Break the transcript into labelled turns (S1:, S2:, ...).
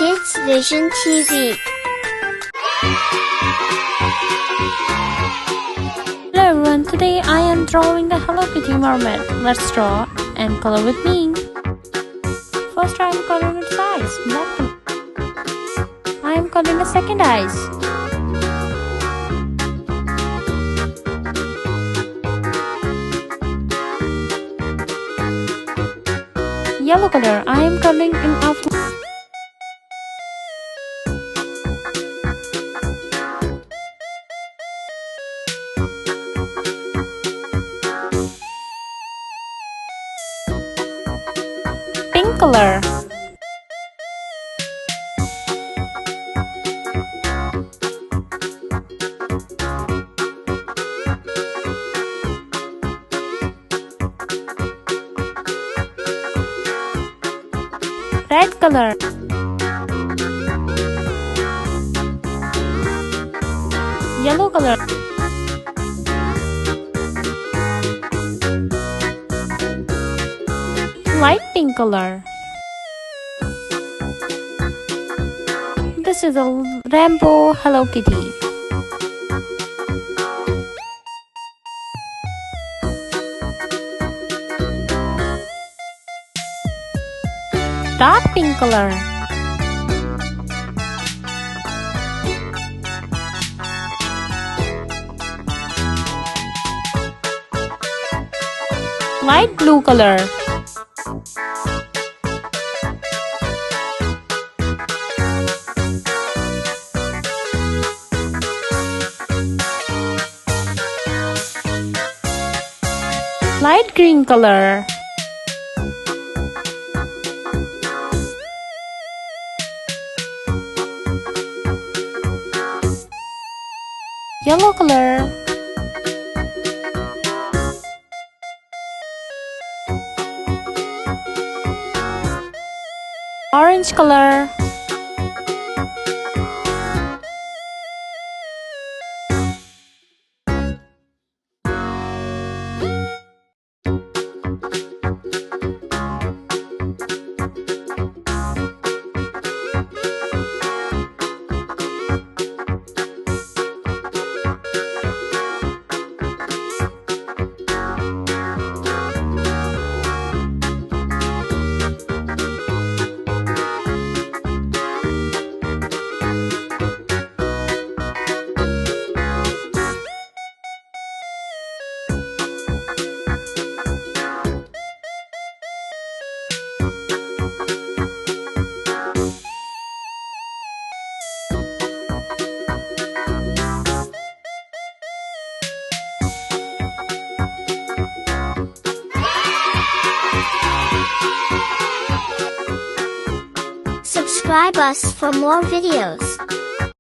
S1: KidsVision TV.
S2: Hello everyone, today I am drawing the Hello Kitty Mermaid. Let's draw and color with me. First I am coloring its eyes, black color. I am coloring the second eyes. Yellow color, I am coloring in outline. Pink color. Red color. Yellow color. Light pink color. This is a rainbow Hello Kitty. Dark pink color. Light blue color. Light green color. Yellow color. Orange color.
S1: Subscribe us for more videos.